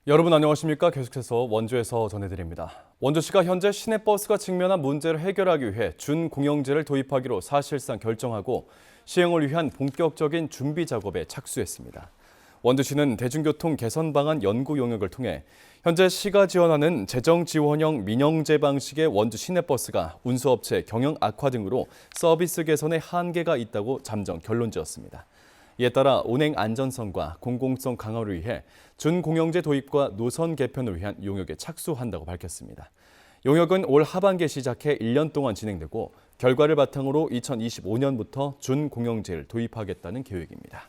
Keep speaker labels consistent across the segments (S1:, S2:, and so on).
S1: 여러분 안녕하십니까? 계속해서 원주에서 전해드립니다. 원주시가 현재 시내버스가 직면한 문제를 해결하기 위해 준공영제를 도입하기로 사실상 결정하고 시행을 위한 본격적인 준비 작업에 착수했습니다. 원주시는 대중교통 개선 방안 연구 용역을 통해 현재 시가 지원하는 재정 지원형 민영제 방식의 원주 시내버스가 운수업체 경영 악화 등으로 서비스 개선에 한계가 있다고 잠정 결론지었습니다. 이에 따라 운행 안전성과 공공성 강화를 위해 준공영제 도입과 노선 개편을 위한 용역에 착수한다고 밝혔습니다. 용역은 올 하반기에 시작해 1년 동안 진행되고 결과를 바탕으로 2025년부터 준공영제를 도입하겠다는 계획입니다.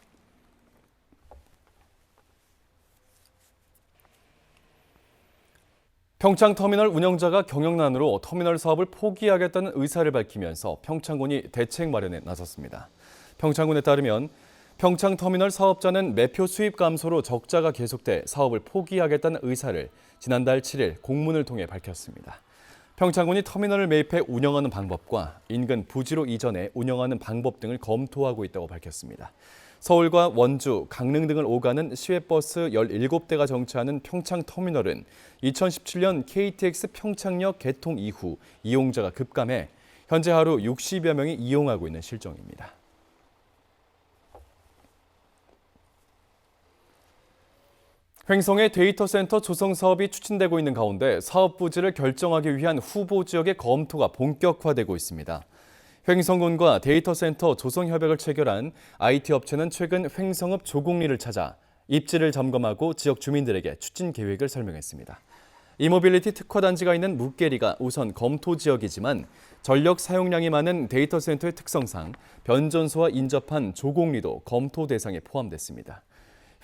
S1: 평창터미널 운영자가 경영난으로 터미널 사업을 포기하겠다는 의사를 밝히면서 평창군이 대책 마련에 나섰습니다. 평창군에 따르면 평창터미널 사업자는 매표 수입 감소로 적자가 계속돼 사업을 포기하겠다는 의사를 지난달 7일 공문을 통해 밝혔습니다. 평창군이 터미널을 매입해 운영하는 방법과 인근 부지로 이전해 운영하는 방법 등을 검토하고 있다고 밝혔습니다. 서울과 원주, 강릉 등을 오가는 시외버스 17대가 정차하는 평창터미널은 2017년 KTX 평창역 개통 이후 이용자가 급감해 현재 하루 60여 명이 이용하고 있는 실정입니다. 횡성의 데이터 센터 조성 사업이 추진되고 있는 가운데 사업 부지를 결정하기 위한 후보 지역의 검토가 본격화되고 있습니다. 횡성군과 데이터 센터 조성 협약을 체결한 IT 업체는 최근 횡성읍 조곡리를 찾아 입지를 점검하고 지역 주민들에게 추진 계획을 설명했습니다. 이모빌리티 특화 단지가 있는 묵계리가 우선 검토 지역이지만 전력 사용량이 많은 데이터 센터의 특성상 변전소와 인접한 조곡리도 검토 대상에 포함됐습니다.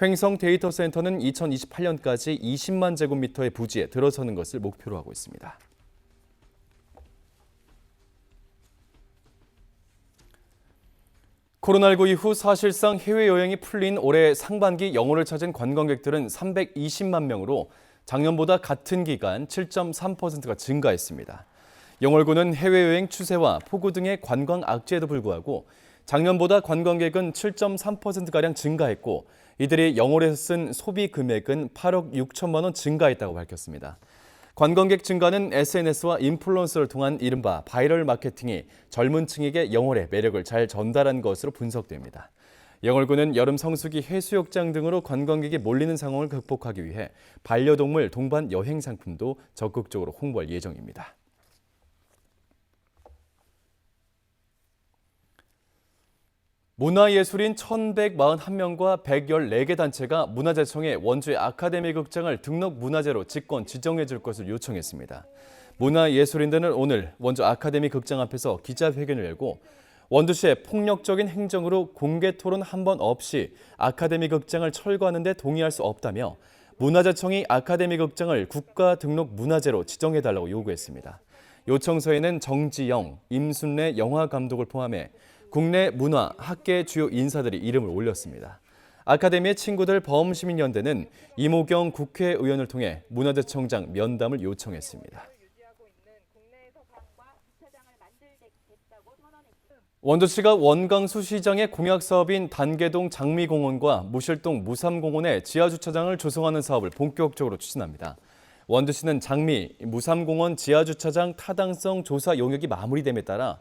S1: 횡성 데이터 센터는 2028년까지 20만 제곱미터의 부지에 들어서는 것을 목표로 하고 있습니다. 코로나19 이후 사실상 해외여행이 풀린 올해 상반기 영월을 찾은 관광객들은 320만 명으로 작년보다 같은 기간 7.3%가 증가했습니다. 영월군은 해외여행 추세와 폭우 등의 관광 악재에도 불구하고 작년보다 관광객은 7.3%가량 증가했고 이들이 영월에서 쓴 소비 금액은 8억 6천만 원 증가했다고 밝혔습니다. 관광객 증가는 SNS와 인플루언서를 통한 이른바 바이럴 마케팅이 젊은 층에게 영월의 매력을 잘 전달한 것으로 분석됩니다. 영월군은 여름 성수기 해수욕장 등으로 관광객이 몰리는 상황을 극복하기 위해 반려동물 동반 여행 상품도 적극적으로 홍보할 예정입니다. 문화예술인 1,141명과 114개 단체가 문화재청에 원주의 아카데미 극장을 등록 문화재로 직권 지정해 줄 것을 요청했습니다. 문화예술인들은 오늘 원주 아카데미 극장 앞에서 기자회견을 열고 원주시의 폭력적인 행정으로 공개 토론 한 번 없이 아카데미 극장을 철거하는 데 동의할 수 없다며 문화재청이 아카데미 극장을 국가 등록 문화재로 지정해달라고 요구했습니다. 요청서에는 정지영, 임순례 영화감독을 포함해 국내 문화, 학계 주요 인사들이 이름을 올렸습니다. 아카데미의 친구들 범시민연대는 이모경 국회의원을 통해 문화재청장 면담을 요청했습니다. 원주시가 원광수 시장의 공약 사업인 단계동 장미공원과 무실동 무삼공원에 지하주차장을 조성하는 사업을 본격적으로 추진합니다. 원주시는 장미, 무삼공원 지하주차장 타당성 조사 용역이 마무리됨에 따라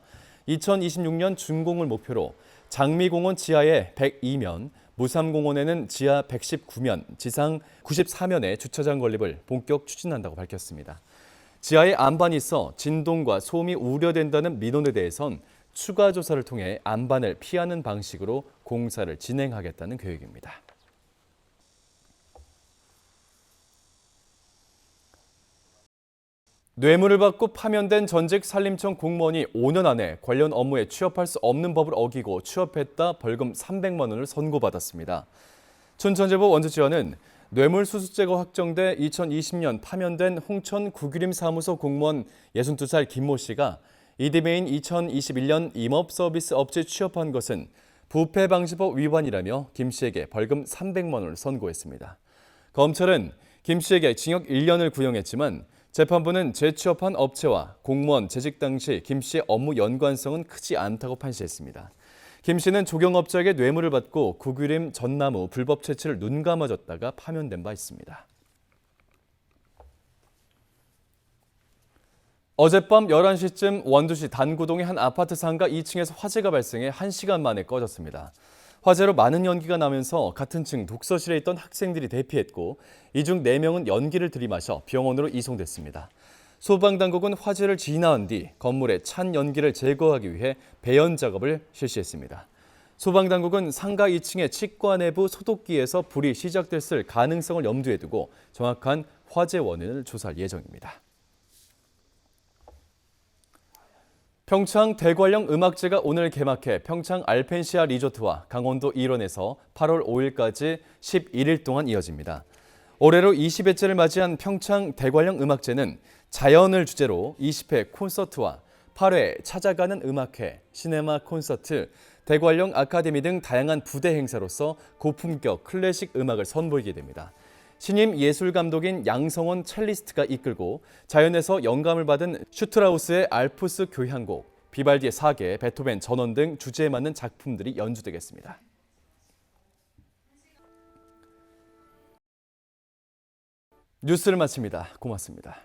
S1: 2026년 준공을 목표로 장미공원 지하에 102면, 무삼공원에는 지하 119면, 지상 94면의 주차장 건립을 본격 추진한다고 밝혔습니다. 지하에 안반이 있어 진동과 소음이 우려된다는 민원에 대해선 추가 조사를 통해 안반을 피하는 방식으로 공사를 진행하겠다는 계획입니다. 뇌물을 받고 파면된 전직 산림청 공무원이 5년 안에 관련 업무에 취업할 수 없는 법을 어기고 취업했다 벌금 300만 원을 선고받았습니다. 춘천제보 원주지원은 뇌물수수죄가 확정돼 2020년 파면된 홍천 구규림 사무소 공무원 62살 김모 씨가 이듬해인 2021년 임업서비스 업체에 취업한 것은 부패방지법 위반이라며 김 씨에게 벌금 300만 원을 선고했습니다. 검찰은 김 씨에게 징역 1년을 구형했지만 재판부는 재취업한 업체와 공무원 재직 당시 김 씨의 업무 연관성은 크지 않다고 판시했습니다. 김 씨는 조경업자에게 뇌물을 받고 구규림 전나무 불법 채취를 눈감아줬다가 파면된 바 있습니다. 어젯밤 11시쯤 원주시 단구동의 한 아파트 상가 2층에서 화재가 발생해 1시간 만에 꺼졌습니다. 화재로 많은 연기가 나면서 같은 층 독서실에 있던 학생들이 대피했고 이 중 4명은 연기를 들이마셔 병원으로 이송됐습니다. 소방당국은 화재를 진화한 뒤 건물의 찬 연기를 제거하기 위해 배연 작업을 실시했습니다. 소방당국은 상가 2층의 치과 내부 소독기에서 불이 시작됐을 가능성을 염두에 두고 정확한 화재 원인을 조사할 예정입니다. 평창 대관령 음악제가 오늘 개막해 평창 알펜시아 리조트와 강원도 일원에서 8월 5일까지 11일 동안 이어집니다. 올해로 20회째를 맞이한 평창 대관령 음악제는 자연을 주제로 20회 콘서트와 8회 찾아가는 음악회, 시네마 콘서트, 대관령 아카데미 등 다양한 부대 행사로서 고품격 클래식 음악을 선보이게 됩니다. 신임 예술감독인 양성원 첼리스트가 이끌고 자연에서 영감을 받은 슈트라우스의 알프스 교향곡, 비발디의 사계, 베토벤 전원 등 주제에 맞는 작품들이 연주되겠습니다. 뉴스를 마칩니다. 고맙습니다.